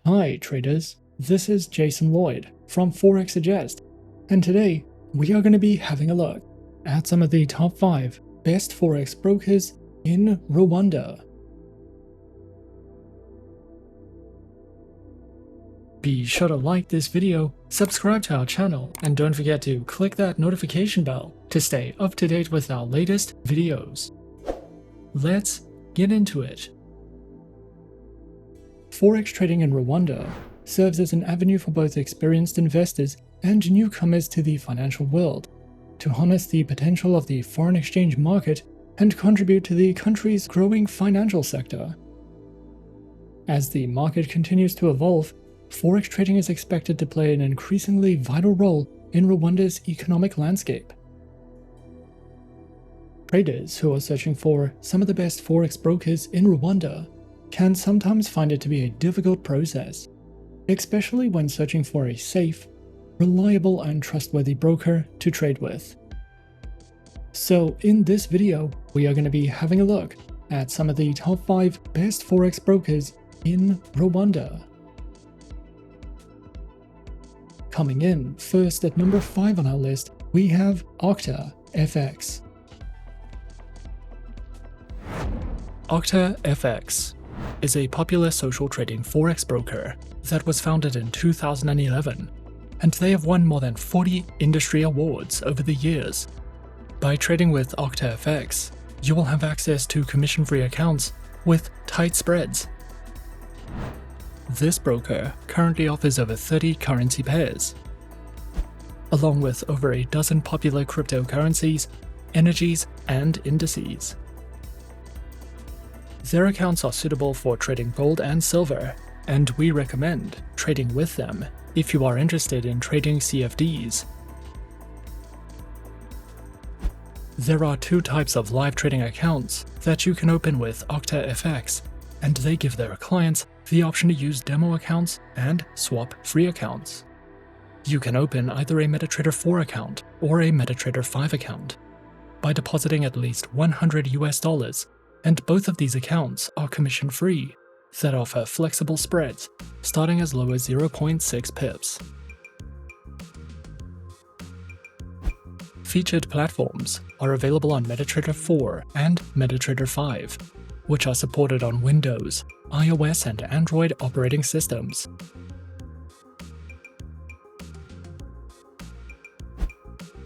Hi traders, this is Jason Lloyd from Forexsuggest, and today we are going to be having a look at some of the top 5 best Forex brokers in Rwanda. Be sure to like this video, subscribe to our channel, and don't forget to click that notification bell to stay up to date with our latest videos. Let's get into it. Forex trading in Rwanda serves as an avenue for both experienced investors and newcomers to the financial world to harness the potential of the foreign exchange market and contribute to the country's growing financial sector. As the market continues to evolve, Forex trading is expected to play an increasingly vital role in Rwanda's economic landscape. Traders who are searching for some of the best Forex brokers in Rwanda can sometimes find it to be a difficult process, especially when searching for a safe, reliable, and trustworthy broker to trade with. So in this video, we are going to be having a look at some of the top 5 best Forex brokers in Rwanda. Coming in first at number 5 on our list, we have OctaFX. OctaFX is a popular social trading Forex broker that was founded in 2011, and they have won more than 40 industry awards over the years. By trading with OctaFX, you will have access to commission-free accounts with tight spreads. This broker currently offers over 30 currency pairs, along with over a dozen popular cryptocurrencies, energies, and indices. Their accounts are suitable for trading gold and silver, and we recommend trading with them if you are interested in trading CFDs. There are 2 types of live trading accounts that you can open with OctaFX, and they give their clients the option to use demo accounts and swap free accounts. You can open either a MetaTrader 4 account or a MetaTrader 5 account by depositing at least $100, and both of these accounts are commission-free that offer flexible spreads starting as low as 0.6 pips. Featured platforms are available on MetaTrader 4 and MetaTrader 5, which are supported on Windows, iOS, and Android operating systems.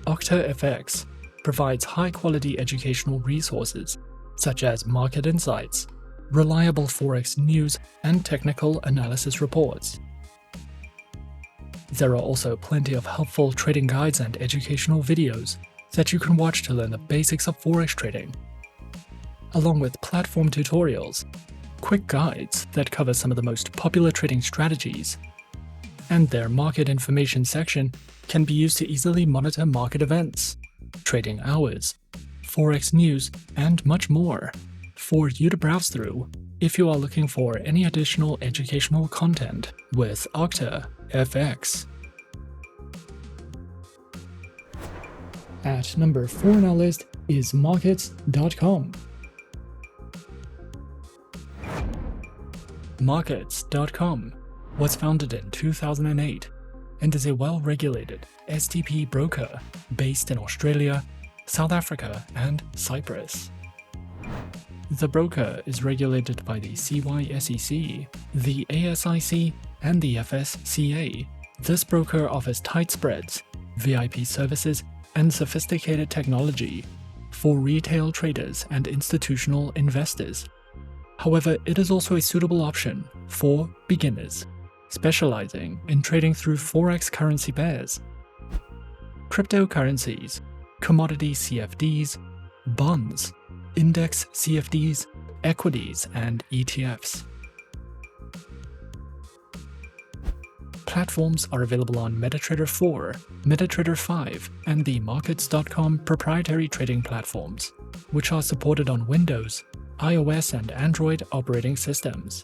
OctaFX provides high-quality educational resources such as market insights, reliable Forex news, and technical analysis reports. There are also plenty of helpful trading guides and educational videos that you can watch to learn the basics of Forex trading, along with platform tutorials, quick guides that cover some of the most popular trading strategies, and their market information section can be used to easily monitor market events, trading hours, Forex news, and much more for you to browse through if you are looking for any additional educational content with OctaFX. At number 4 on our list is Markets.com. Markets.com was founded in 2008 and is a well-regulated STP broker based in Australia, South Africa, and Cyprus. The broker is regulated by the CYSEC, the ASIC, and the FSCA. This broker offers tight spreads, VIP services, and sophisticated technology for retail traders and institutional investors. However, it is also a suitable option for beginners, specializing in trading through Forex currency pairs, cryptocurrencies, commodity CFDs, bonds, index CFDs, equities, and ETFs. Platforms are available on MetaTrader 4, MetaTrader 5, and the Markets.com proprietary trading platforms, which are supported on Windows, iOS, and Android operating systems.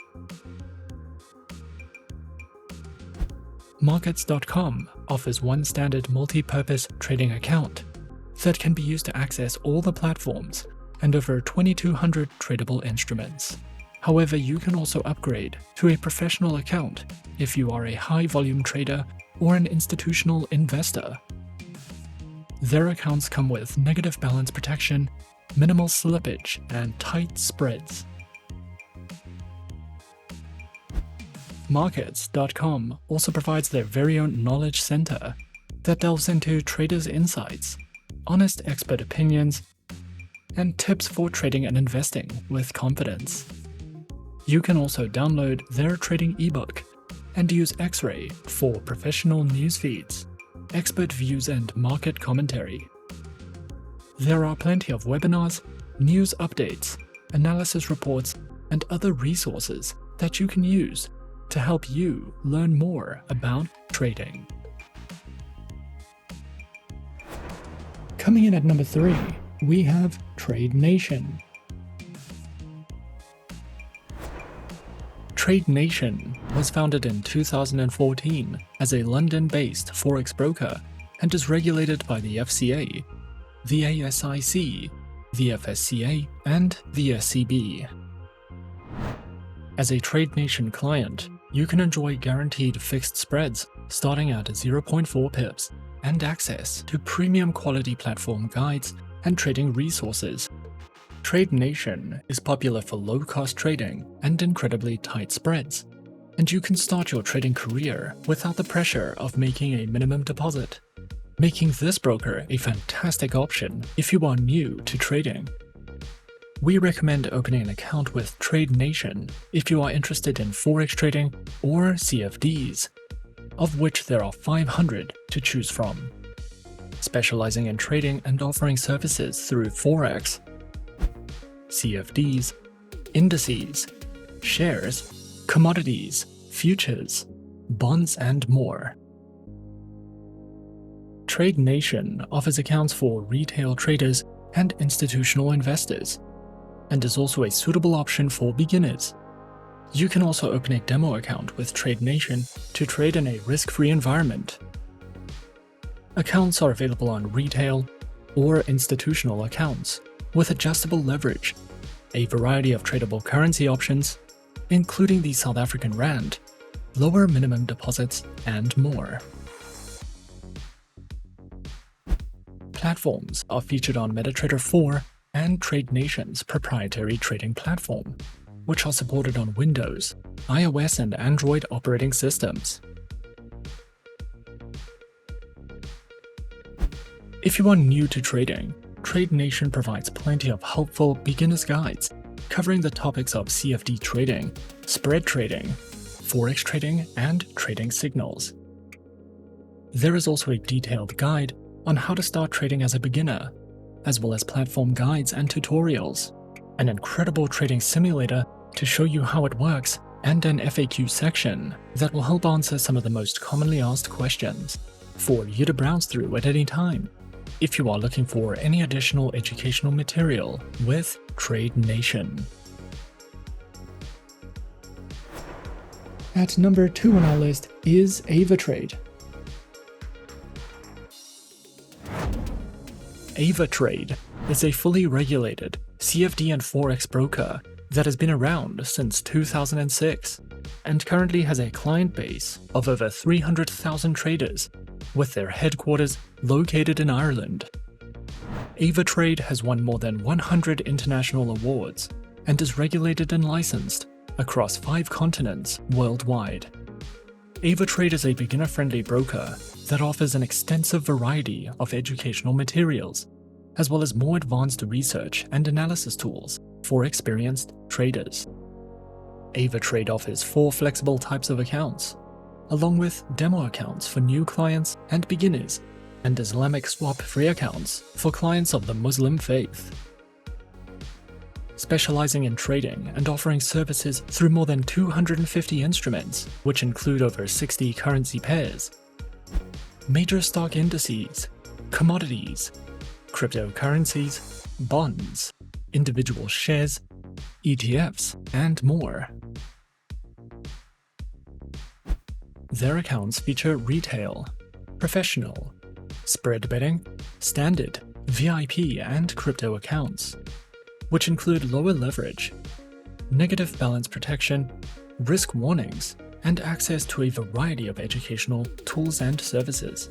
Markets.com offers one standard multi-purpose trading account that can be used to access all the platforms and over 2,200 tradable instruments. However, you can also upgrade to a professional account if you are a high-volume trader or an institutional investor. Their accounts come with negative balance protection, minimal slippage, and tight spreads. Markets.com also provides their very own knowledge center that delves into traders' insights, honest expert opinions, and tips for trading and investing with confidence. You can also download their trading ebook and use X-Ray for professional news feeds, expert views, and market commentary. There are plenty of webinars, news updates, analysis reports, and other resources that you can use to help you learn more about trading. Coming in at number 3, we have Tradenation. Tradenation was founded in 2014 as a London-based Forex broker and is regulated by the FCA, the ASIC, the FSCA, and the SCB. As a Tradenation client, you can enjoy guaranteed fixed spreads starting at 0.4 pips and access to premium quality platform guides and trading resources. Tradenation is popular for low-cost trading and incredibly tight spreads, and you can start your trading career without the pressure of making a minimum deposit, making this broker a fantastic option if you are new to trading. We recommend opening an account with Tradenation if you are interested in Forex trading or CFDs, of which there are 500 to choose from. Specializing in trading and offering services through Forex, CFDs, indices, shares, commodities, futures, bonds, and more. Tradenation offers accounts for retail traders and institutional investors, and is also a suitable option for beginners. You can also open a demo account with Tradenation to trade in a risk-free environment. Accounts are available on retail or institutional accounts with adjustable leverage, a variety of tradable currency options, including the South African Rand, lower minimum deposits, and more. Platforms are featured on MetaTrader 4 and Tradenation's proprietary trading platform, which are supported on Windows, iOS, and Android operating systems. If you are new to trading, Tradenation provides plenty of helpful beginner's guides covering the topics of CFD trading, spread trading, Forex trading, and trading signals. There is also a detailed guide on how to start trading as a beginner, as well as platform guides and tutorials, an incredible trading simulator to show you how it works, and an FAQ section that will help answer some of the most commonly asked questions for you to browse through at any time if you are looking for any additional educational material with Tradenation. At number 2 on our list is Avatrade. Avatrade is a fully regulated CFD and Forex broker that has been around since 2006 and currently has a client base of over 300,000 traders, with their headquarters located in Ireland. Avatrade has won more than 100 international awards and is regulated and licensed across 5 continents worldwide. Avatrade is a beginner-friendly broker that offers an extensive variety of educational materials, as well as more advanced research and analysis tools for experienced traders. Avatrade offers 4 flexible types of accounts, along with demo accounts for new clients and beginners, and Islamic swap-free accounts for clients of the Muslim faith. Specializing in trading and offering services through more than 250 instruments, which include over 60 currency pairs, major stock indices, commodities, cryptocurrencies, bonds, individual shares, ETFs, and more. Their accounts feature retail, professional, spread betting, standard, VIP, and crypto accounts, which include lower leverage, negative balance protection, risk warnings, and access to a variety of educational tools and services.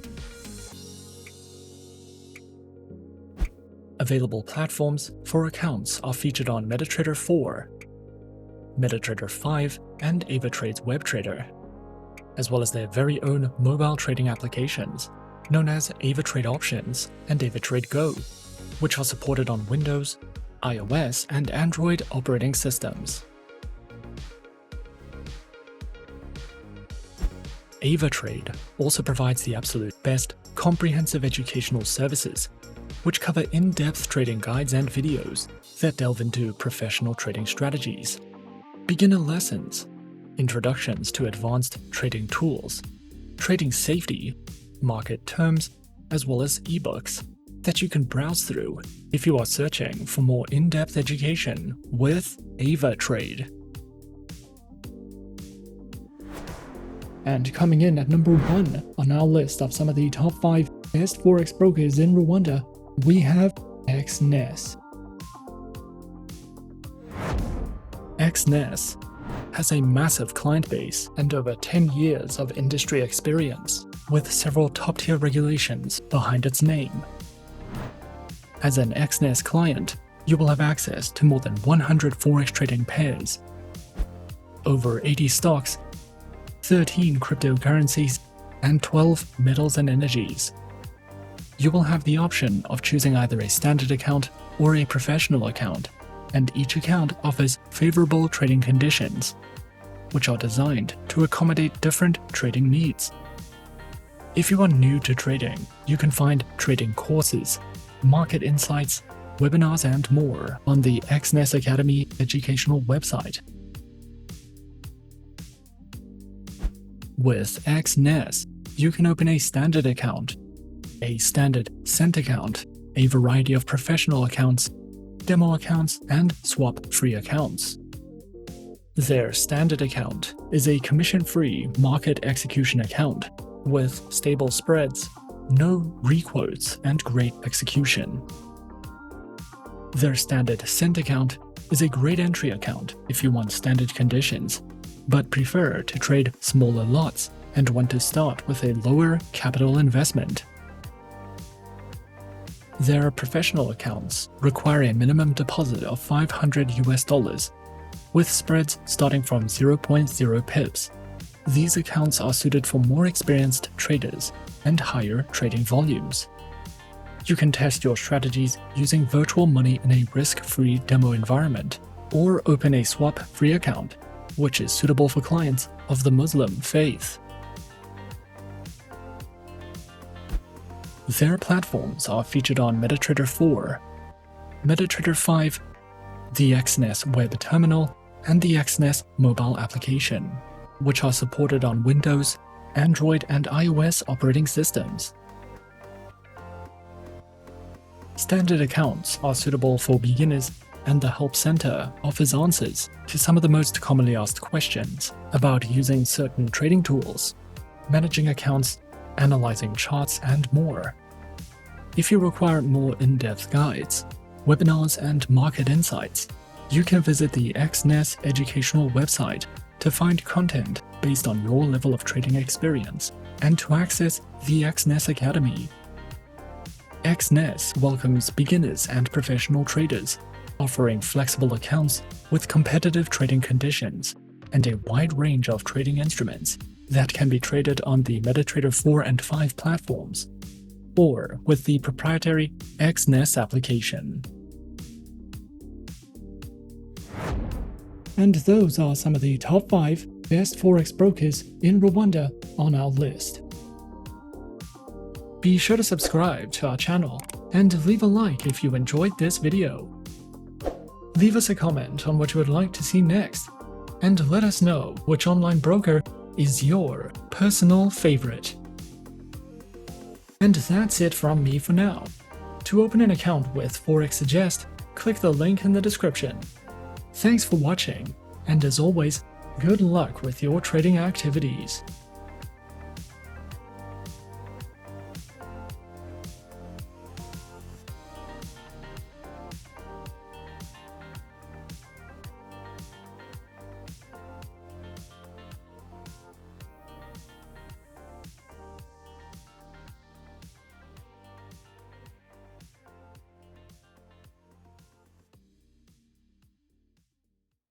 Available platforms for accounts are featured on MetaTrader 4, MetaTrader 5, and Avatrade's WebTrader, as well as their very own mobile trading applications, known as Avatrade Options and Avatrade Go, which are supported on Windows, iOS, and Android operating systems. Avatrade also provides the absolute best comprehensive educational services, which cover in-depth trading guides and videos that delve into professional trading strategies, beginner lessons, introductions to advanced trading tools, trading safety, market terms, as well as ebooks that you can browse through if you are searching for more in-depth education with Avatrade. And coming in at number 1 on our list of some of the top 5 best Forex brokers in Rwanda, we have Exness. Exness has a massive client base and over 10 years of industry experience, with several top-tier regulations behind its name. As an Exness client, you will have access to more than 100 Forex trading pairs, over 80 stocks, 13 cryptocurrencies, and 12 metals and energies. You will have the option of choosing either a standard account or a professional account, and each account offers favorable trading conditions, which are designed to accommodate different trading needs. If you are new to trading, you can find trading courses, market insights, webinars, and more on the Exness Academy educational website. With Exness, you can open a standard account, a standard cent account, a variety of professional accounts, demo accounts, and swap-free accounts. Their standard account is a commission-free market execution account with stable spreads, no requotes, and great execution. Their standard cent account is a great entry account if you want standard conditions, but prefer to trade smaller lots and want to start with a lower capital investment. Their professional accounts require a minimum deposit of $500 with spreads starting from 0.0 pips. These accounts are suited for more experienced traders and higher trading volumes. You can test your strategies using virtual money in a risk-free demo environment, or open a swap-free account, which is suitable for clients of the Muslim faith. Their platforms are featured on MetaTrader 4, MetaTrader 5, the Exness web terminal, and the Exness mobile application, which are supported on Windows, Android, and iOS operating systems. Standard accounts are suitable for beginners, and the Help Center offers answers to some of the most commonly asked questions about using certain trading tools, managing accounts, analyzing charts, and more. If you require more in-depth guides, webinars, and market insights, you can visit the Exness educational website to find content based on your level of trading experience and to access the Exness Academy. Exness welcomes beginners and professional traders, offering flexible accounts with competitive trading conditions and a wide range of trading instruments that can be traded on the MetaTrader 4 and 5 platforms, or with the proprietary Exness application. And those are some of the top 5 best Forex brokers in Rwanda on our list. Be sure to subscribe to our channel and leave a like if you enjoyed this video. Leave us a comment on what you would like to see next, and let us know which online broker is your personal favorite. And that's it from me for now. To open an account with Forexsuggest, click the link in the description. Thanks for watching, and as always, good luck with your trading activities.